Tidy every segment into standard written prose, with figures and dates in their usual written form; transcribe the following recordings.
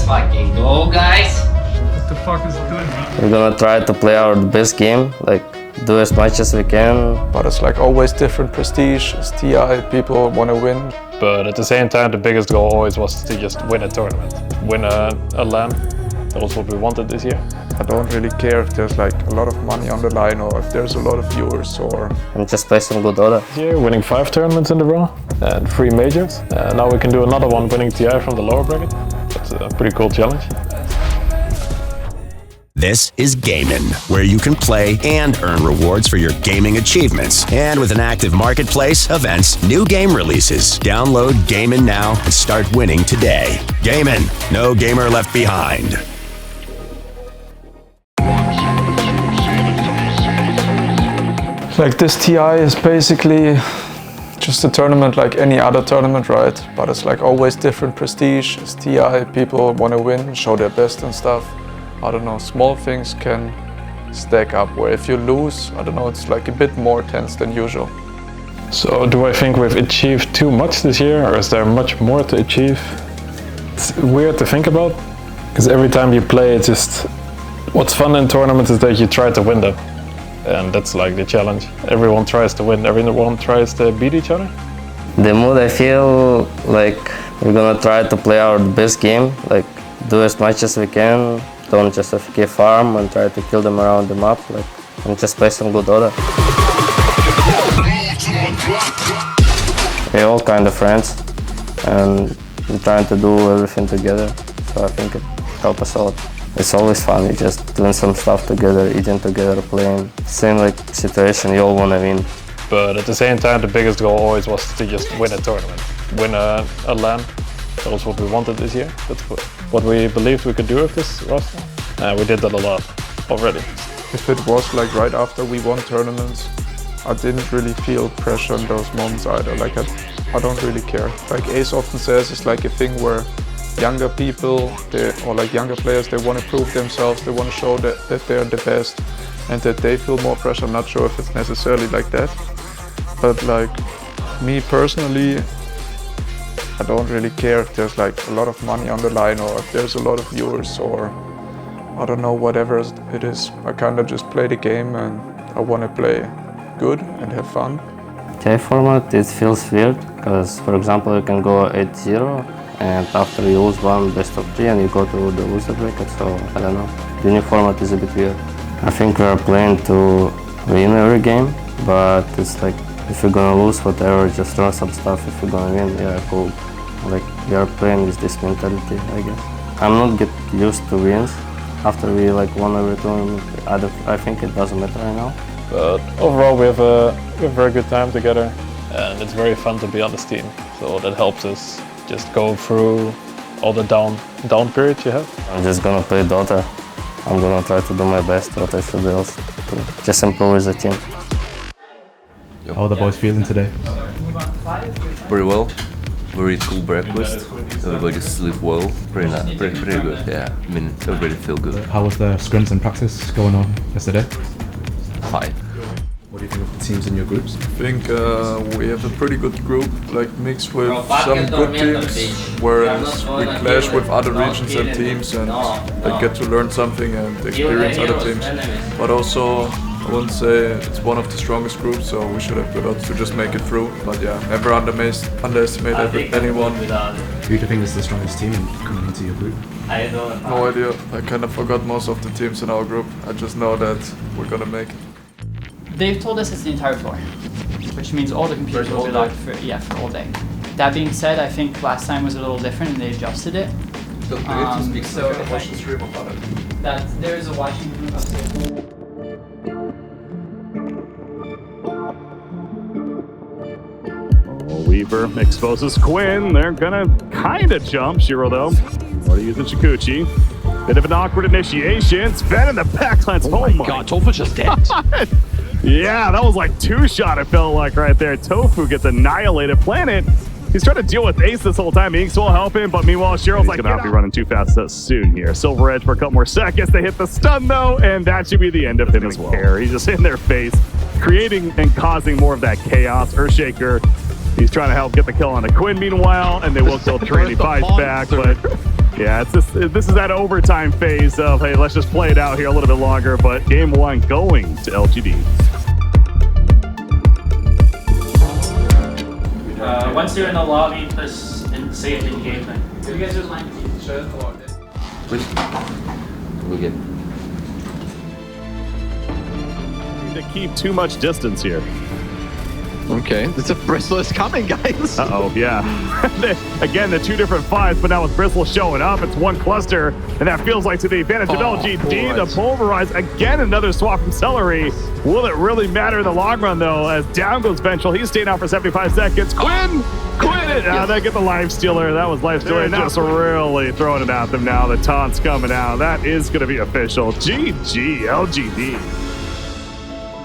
fucking go, guys. What the fuck is it doing, man? We're gonna try to play our best game, like do as much as we can. But it's like always different prestige. It's TI, people want to win. But at the same time, the biggest goal always was to just win a tournament, win a LAN. That was what we wanted this year. I don't really care if there's like a lot of money on the line or if there's a lot of viewers or... And just play some good Dota. This year, winning 5 tournaments in a row and 3 majors. Now we can do another one, winning TI from the lower bracket. That's a pretty cool challenge. This is Gaimin, where you can play and earn rewards for your gaming achievements. And with an active marketplace, events, new game releases. Download Gaimin now and start winning today. Gaimin, no gamer left behind. Like this TI is basically just a tournament like any other tournament, right? But it's like always different prestige. It's TI, people want to win, show their best and stuff. I don't know, small things can stack up where if you lose, I don't know, it's like a bit more tense than usual. So do I think we've achieved too much this year, or is there much more to achieve? It's weird to think about, because every time you play, it's just... What's fun in tournaments is that you try to win them. And that's like the challenge. Everyone tries to win, everyone tries to beat each other. The mood, I feel like we're gonna try to play our best game, like do as much as we can. Don't just AFK farm and try to kill them around the map, like, and just play some good Dota. We're all kind of friends, and we're trying to do everything together, so I think it helps us a lot. It's always fun, you just doing some stuff together, eating together, playing. Same like situation, you all want to win. But at the same time, the biggest goal always was to just win a tournament, win a LAN. That was what we wanted this year. That's what we believed we could do with this roster. We did that a lot already. If it was like right after we won tournaments, I didn't really feel pressure in those moments either. Like I don't really care. Like Ace often says, it's like a thing where younger people, or like younger players, they want to prove themselves, they want to show that they're the best and that they feel more pressure. I'm not sure if it's necessarily like that. But like me personally, I don't really care if there's like a lot of money on the line or if there's a lot of viewers or I don't know, whatever it is. I kind of just play the game and I want to play good and have fun. TI format, it feels weird because, for example, you can go 8-0 and after you lose one best of 3 and you go to the loser bracket, so I don't know. The new format is a bit weird. I think we are playing to win every game, but it's like if you're gonna lose whatever, just learn some stuff. If you're gonna win, yeah, cool. Like we are playing with this mentality, I guess. I'm not get used to wins. After we like won every tournament, I think it doesn't matter right now. But overall, we have a very good time together, and it's very fun to be on this team. So that helps us just go through all the down periods you have. I'm just gonna play Dota. I'm gonna try to do my best, what I should do also, to just improve as a team. How are the boys feeling today? Pretty well. Very cool breakfast. Everybody sleep well. Pretty nice. Pretty good. Yeah. I mean, everybody feel good. How was the scrims and practice going on yesterday? Fine. What do you think of the teams in your groups? I think we have a pretty good group, like mixed with some good teams, whereas we clash with other regions and teams and like get to learn something and experience other teams. But also, I wouldn't say it's one of the strongest groups, so we should have good odds to just make it through. But yeah, never underestimate anyone. Who do you think is the strongest team coming into your group? No idea. I kind of forgot most of the teams in our group. I just know that we're gonna make it. They've told us it's the entire floor, which means all the computers will be locked for all day. That being said, I think last time was a little different and they adjusted it. So watch the stream about it. That there is a watching group upstairs. Weaver exposes Quinn. They're gonna kind of jump Shiro though. Or using Shukuchi. Bit of an awkward initiation. Sven in the backlines. Oh my god, Tofu's just dead. Yeah, that was like 2-shot, it felt like right there. Tofu gets annihilated. Planet, he's trying to deal with Ace this whole time. Inks will help him, but meanwhile, Shiro's like, gonna not be running too fast soon here. Silver Edge for a couple more seconds. They hit the stun though, and that should be the end of him as well. He's just in their face, creating and causing more of that chaos. Earthshaker, he's trying to help get the kill on the Quinn meanwhile, and they will kill Trinity fights back, but Yeah, this is that overtime phase of, hey, let's just play it out here a little bit longer, but game one going to LGD. Once you're in the lobby, please say it in game time. So you guys just like We get. To keep too much distance here. Okay, the Bristle is coming, guys. Uh-oh, yeah. Again, the two different fights, but now with Bristle showing up, it's one cluster, and that feels like to the advantage of LGD. The Pulverize, again, another swap from Celery. Will it really matter in the long run, though, as down goes Vengeful. He's staying out for 75 seconds. Quinn! They get the Life Stealer. That was Life Stealer just really throwing it at them now. The taunt's coming out. That is going to be official. GG, LGD.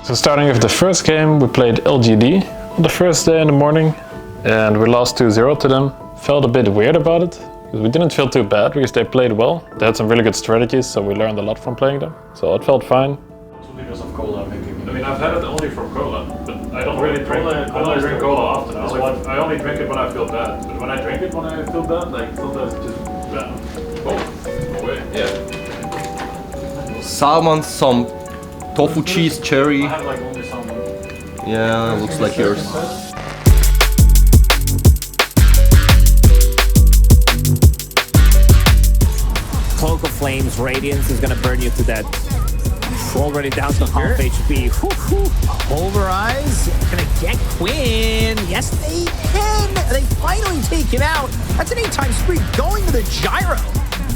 So starting with the first game, we played LGD on the first day in the morning, and we lost 2-0 to them. Felt a bit weird about it, because we didn't feel too bad because they played well. They had some really good strategies, so we learned a lot from playing them. So it felt fine. Because of cola, maybe. I mean, I've had it only from cola, but I don't really drink cola. I don't drink cola often. I only drink it when I feel bad. But when I drink it when I feel bad, like sometimes it's just bad. Oh, no way. Yeah. Salmon, some tofu cheese, cherry. I have like only salmon. Yeah, looks like yours. Cloak of Flames, Radiance is gonna burn you to death. Already down to half HP. Pulverize, gonna get Quinn. Yes, they can. They finally take him out. That's an 8-time spree going to the Gyro.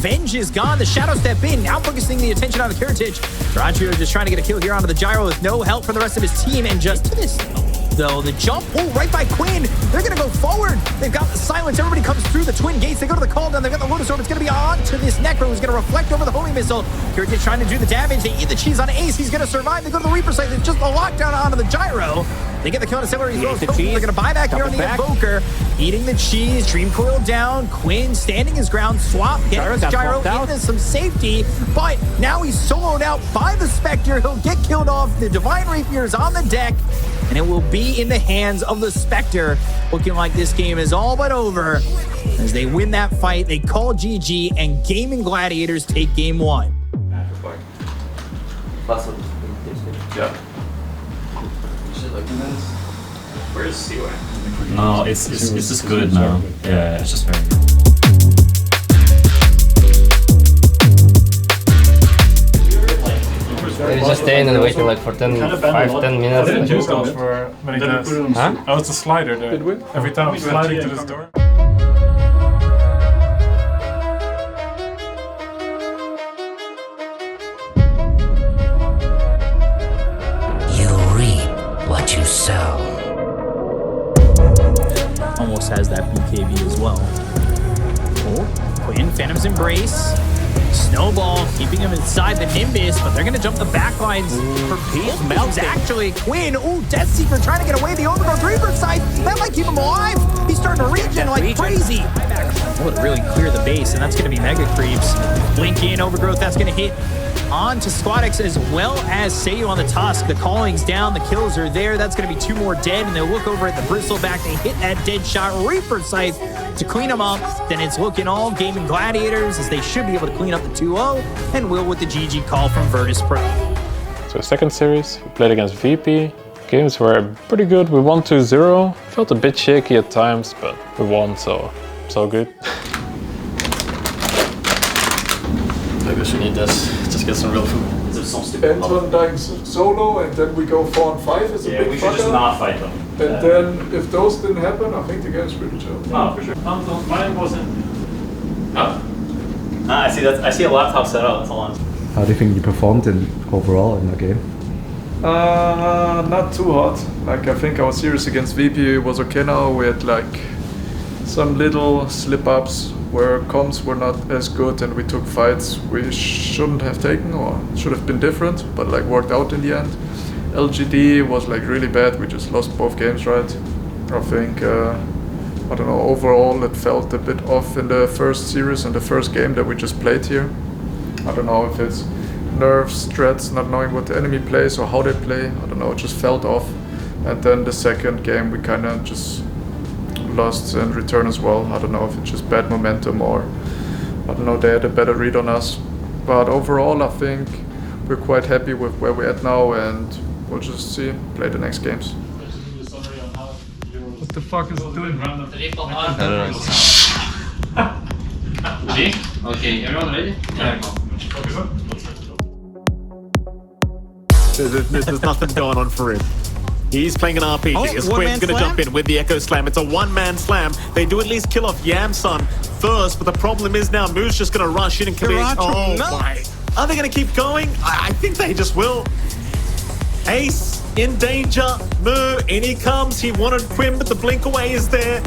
Venge is gone. The Shadow step in, now focusing the attention on the Kiritich. Dyrachyo just trying to get a kill here onto the Gyro with no help from the rest of his team. And just to this, though, the jump, right by Quinn. They're going to go forward. They've got the silence. Everybody comes through the twin gates. They go to the call down. They've got the Lotus Orb. It's going to be on to this Necro who's going to reflect over the Holy Missile. Kiritich trying to do the damage. They eat the cheese on Ace. He's going to survive. They go to the Reaper site. It's just a lockdown onto the Gyro. They get the kill on Celery as well. They're going to buy back here on the Invoker. Eating the cheese. Dream Coil down. Quinn standing his ground. Swap. Gets Gyro into some safety. But now he's soloed out by the Spectre. He'll get killed off. The Divine Rapier is on the deck. And it will be in the hands of the Spectre. Looking like this game is all but over. As they win that fight, they call GG, and Gaming Gladiators take game one. Yeah. Where's Seaway? No, it's just good now. Yeah, it's just very good. They're just staying and waiting like for 10 minutes. I didn't use those for many times. Huh? I was the slider there. Every time I'm sliding to this door. You reap what you sow. Almost has that BKB as well. Oh, Quinn, Phantom's Embrace. Snowball keeping him inside the Nimbus, but they're going to jump the backlines for both melts. Actually, Quinn, Death Seeker trying to get away. The Overgrowth Reaper side, that might keep him alive. He's starting to regen like crazy. Would really clear the base, and that's going to be Mega Creeps. Blink in, Overgrowth, that's going to hit on to Squadix as well as Seiyu on the Tusk. The calling's down, the kills are there. That's going to be 2 more dead, and they'll look over at the Bristleback. They hit that dead shot. Reaper Scythe to clean them up. Then it's looking all Gaming Gladiators as they should be able to clean up the 2-0, and Will with the GG call from Virtus Pro. So second series, we played against VP. Games were pretty good. We won 2-0. Felt a bit shaky at times, but we won, so good. I guess we need this. Just get some real food. Is there some stupid Anton dying solo, and then we go 4 and 5 is a big we should just not fight them. And then if those didn't happen, I think the game's pretty chill. Oh, for sure. Mine wasn't. Oh. I see that. I see a laptop set up. That's all. How do you think you performed overall in the game? Not too hot. Like I think our series against VP was okay now. We had like some little slip-ups where comms were not as good and we took fights we shouldn't have taken or should have been different, but like worked out in the end. LGD was like really bad. We just lost both games, right? I think, I don't know, overall it felt a bit off in the first series and the first game that we just played here. I don't know if it's nerves, strats, not knowing what the enemy plays or how they play. I don't know, it just felt off. And then the second game we kind of just lost in return as well. I don't know if it's just bad momentum or I don't know, they had a better read on us. But overall, I think we're quite happy with where we're at now, and we'll just see, play the next games. What the fuck is it doing? Ready? Okay, everyone ready? Yeah, go. There's nothing going on for him. He's playing an RPG. Oh, Is one-man Quinn gonna slam? jump in with the Echo Slam? It's a one-man slam. They do at least kill off Yamsun first, but the problem is now Moo's just gonna rush in and commit. Oh my. Are they gonna keep going? I think they just will. Ace in danger. Moo, in he comes. He wanted Quinn, but the blink away is there.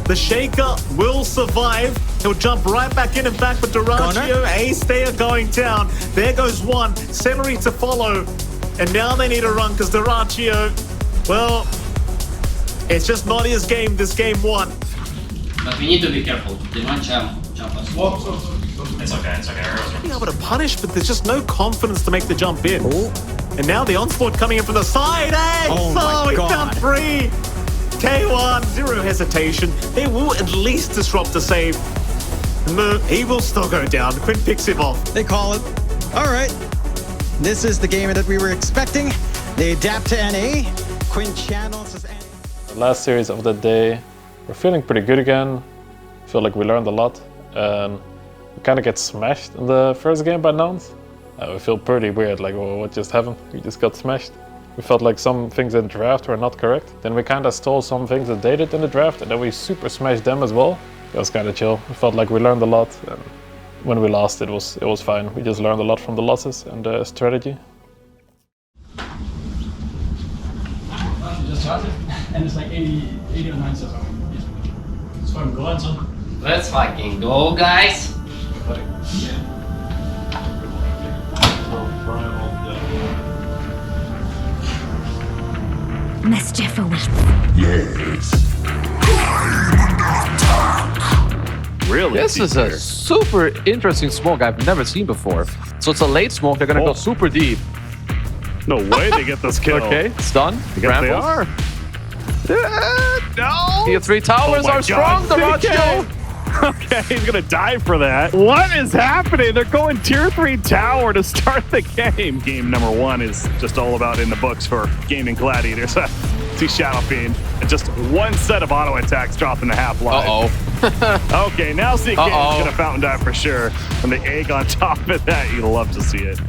The Shaker will survive. He'll jump right back in and back, but Duraccio, Ace, they are going down. There goes one. Celery to follow. And now they need a run because Duraccio, well, it's just not his game, this game one. But we need to be careful. They might jump us. It's okay, it's okay. Being able to punish, but there's just no confidence to make the jump in. And now the onslaught coming in from the side. Hey, he found three. K1, zero hesitation. They will at least disrupt the save. He will still go down. Quinn picks him off. They call it. All right. This is the game that we were expecting. They adapt to NA. Quinn channels as NA. The last series of the day, we're feeling pretty good again. Feel like we learned a lot. And we kind of get smashed in the first game by Nouns. We feel pretty weird, like, well, what just happened? We just got smashed. We felt like some things in the draft were not correct. Then we kind of stole some things that they did in the draft, and then we super smashed them as well. It was kind of chill. We felt like we learned a lot. And when we lost, it was fine. We just learned a lot from the losses and the strategy. Just started, and it's like 80 or 9 seconds. Let's fucking go on, son. Let's fucking go, guys. Mischief awaits. Yes. Really? This is a super interesting smoke I've never seen before. So it's a late smoke. They're gonna go super deep. No way they get this kill. Okay, it's done. I guess they are. No! Tier 3 towers are strong, Duraccio! Okay, he's gonna die for that. What is happening? They're going tier 3 tower to start the game. Game number 1 is just all about in the books for Gaming Gladiators. See Shadow Fiend, and just one set of auto attacks dropping the half life. Okay, now CK is gonna fountain dive for sure. And the egg on top of that, you'll love to see it.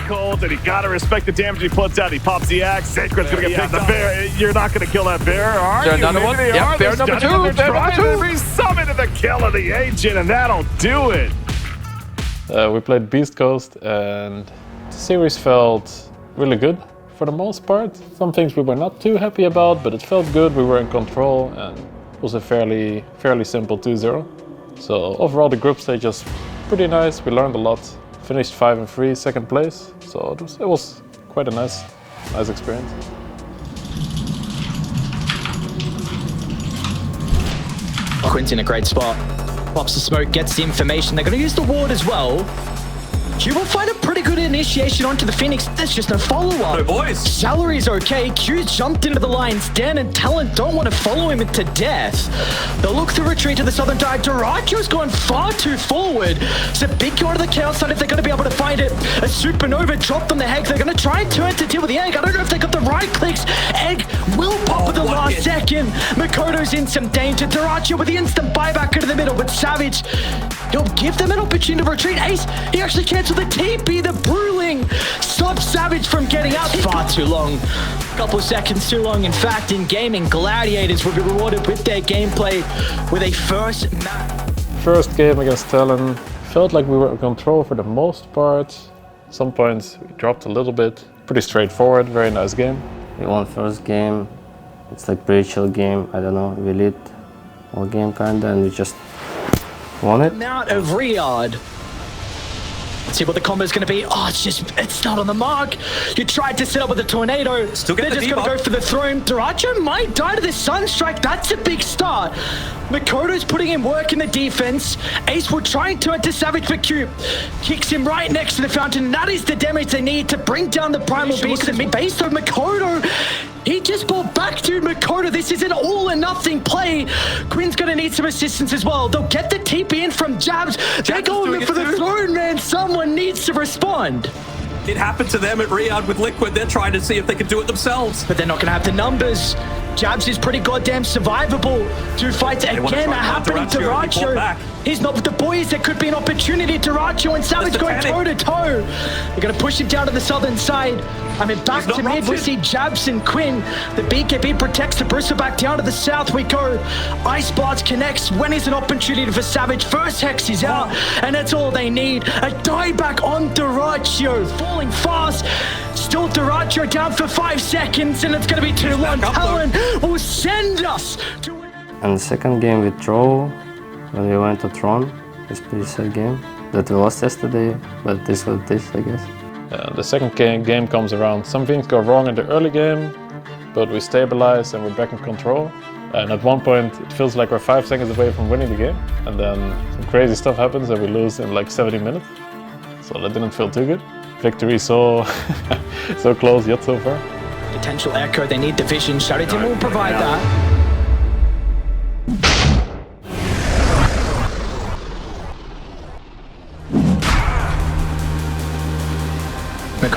Cold, and you gotta respect the damage he puts out. He pops the axe. Sacred's gonna get picked up. Bear, you're not gonna kill that bear, are you? Another one? Yeah, bear number 2. Bear number 2. Resummoned the kill of the agent, and that'll do it. We played Beast Coast, and the series felt really good for the most part. Some things we were not too happy about, but it felt good. We were in control, and it was a fairly simple 2-0. So overall, the group stage was pretty nice. We learned a lot. Finished 5-3, second place. So it was quite a nice experience. Quinn's in a great spot. Pops the smoke, gets the information. They're going to use the ward as well. Q will find a pretty good initiation onto the Phoenix. There's just no follow-up. No, boys. Salary's okay. Q jumped into the lines. Dan and Talent don't want to follow him to death. They'll look to retreat to the southern side. Duracchio's gone far too forward. It's a big go to the chaos side if they're going to be able to find it. A supernova dropped on the Egg. They're going to try and turn to deal with the Egg. I don't know if they got the right clicks. Egg will pop at the last second. Makoto's in some danger. Duracchio with the instant buyback into the middle, but Savage, he'll give them an opportunity to retreat. Ace, he actually canceled the TP. The Bruling stops Savage from getting out. Far too long. Couple seconds too long. In fact, in gaming, Gladiators will be rewarded with their gameplay with a first match. First game against Talon, felt like we were in control for the most part. At some points we dropped a little bit. Pretty straightforward, very nice game. We won first game. It's like pretty chill game. I don't know, we lead all game kinda, and we just won it. Out of Riyadh. Let's see what the combo is going to be. Oh, it's not on the mark. You tried to set up with a tornado. Still They're just going to go for the throne. Duraccio might die to the Sunstrike. That's a big start. Makoto's putting in work in the defense. Ace will try and turn to Savage for Q. Kicks him right next to the fountain. That is the damage they need to bring down the Primal Beast. And based on Makoto, He just bought back to Makoto. This is an all or nothing play. Quinn's gonna need some assistance as well. They'll get the TP in from Jabs. They're going for the throne, man. Someone needs to respond. It happened to them at Riyadh with Liquid. They're trying to see if they can do it themselves. But they're not gonna have the numbers. Jabs is pretty goddamn survivable. Two fights again are happening. Dyrachyo, he's not with the boys. There could be an opportunity. Dyrachyo and Savage going toe to toe. They're gonna push him down to the southern side. I mean, back to mid, we see Jabs and Quinn. The BKB protects the Bristol back down to the south we go. Ice Blast connects when is an opportunity for Savage. First Hex is out, and that's all they need. A dieback on Dyrachyo, falling fast. Still Dyrachyo down for 5 seconds, and it's gonna be 2-1. Talon will send us to... And the second game with Troll, when we went to Tron, it's a pretty sad game that we lost yesterday, but this was this, I guess. The second game comes around. Some things go wrong in the early game, but we stabilize and we're back in control. And at one point, it feels like we're 5 seconds away from winning the game. And then some crazy stuff happens and we lose in like 70 minutes. So that didn't feel too good. Victory so close yet so far. Potential echo, they need the vision. Shadow Team will provide that.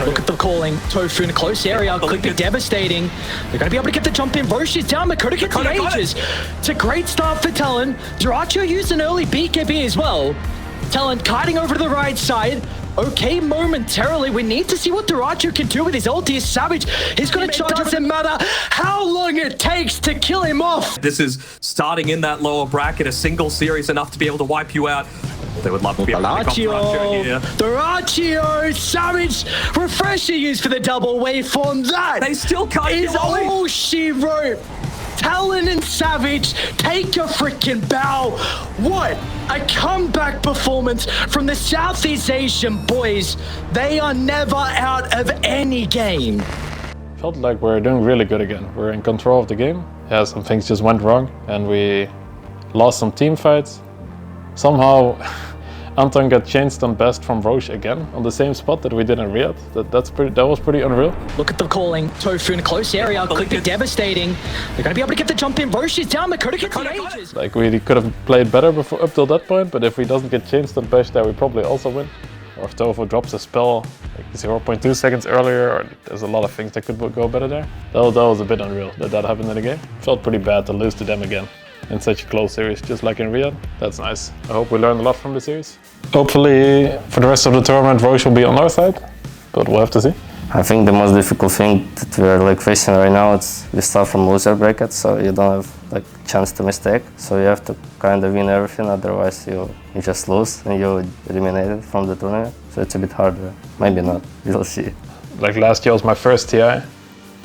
Look at the calling. Tofu in a close area could be devastating. They're going to be able to get the jump in. Roche is down. Makoto gets the Aegis. It's a great start for Talon. Dyrachyo used an early BKB as well. Talon kiting over to the right side. Okay, momentarily. We need to see what Dyrachyo can do with his ulti. Savage, he's going to charge. Doesn't matter how long it takes to kill him off. This is starting in that lower bracket. A single series enough to be able to wipe you out. They would love to be able to Dyrachyo here. Dyrachyo, Savage, refresher used for the double waveform. That they still can't is all she wrote. Talon and Savage, take a freaking bow. What a comeback performance from the Southeast Asian boys. They are never out of any game. Felt like we're doing really good again. We're in control of the game. Yeah, some things just went wrong and we lost some team fights. Somehow Anton got changed on best from Roche again on the same spot that we did in Riyadh. That was pretty unreal. Look at the calling. Tofu in a close area could be devastating. They're going to be able to get the jump in. Roche is down. Makoto gets the Aegis. Like we could have played better before up till that point, but if we doesn't get changed on Bash there, we probably also win. Or if Tofu drops a spell like 0.2 seconds earlier, or there's a lot of things that could go better there. That was a bit unreal that happened in the game. Felt pretty bad to lose to them again in such a close series, just like in Riyadh. That's nice. I hope we learned a lot from the series. Hopefully, for the rest of the tournament, Roche will be on our side, but we'll have to see. I think the most difficult thing that we're facing right now is we start from loser bracket, so you don't have chance to mistake. So you have to kind of win everything, otherwise you just lose and you're eliminated from the tournament. So it's a bit harder. Maybe not. We'll see. Like last year was my first TI,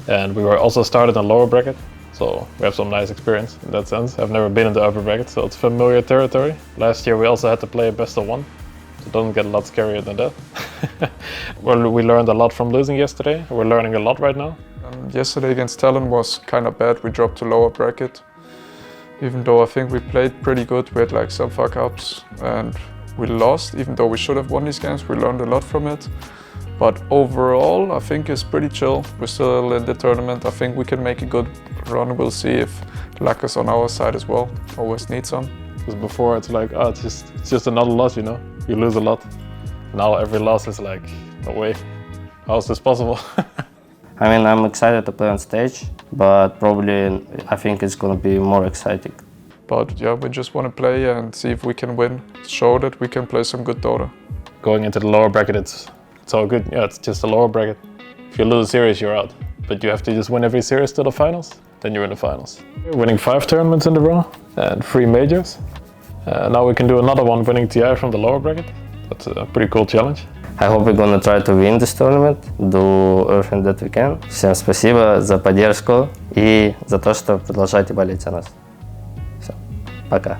and we were also started in lower bracket. So we have some nice experience in that sense. I've never been in the upper bracket, so it's familiar territory. Last year we also had to play a best of 1, so it doesn't get a lot scarier than that. Well, we learned a lot from losing yesterday. We're learning a lot right now. Yesterday against Talon was kind of bad. We dropped to lower bracket. Even though I think we played pretty good, we had some fuck ups and we lost. Even though we should have won these games, we learned a lot from it. But overall, I think it's pretty chill. We're still in the tournament. I think we can make a good run. We'll see if luck is on our side as well. Always need some. Because before it's like, oh, it's just another loss, you know? You lose a lot. Now every loss is like, no way. How is this possible? I mean, I'm excited to play on stage, but probably I think it's going to be more exciting. But yeah, we just want to play and see if we can win. Show that we can play some good Dota. Going into the lower bracket, it's all good. Yeah, it's just a lower bracket. If you lose a series, you're out. But you have to just win every series to the finals, then you're in the finals. We're winning 5 tournaments in a row and 3 majors. Now we can do another one winning TI from the lower bracket. That's a pretty cool challenge. I hope we're gonna try to win this tournament, do everything that we can. Всем спасибо за поддержку и за то, что продолжаете болеть за нас. Все, пока.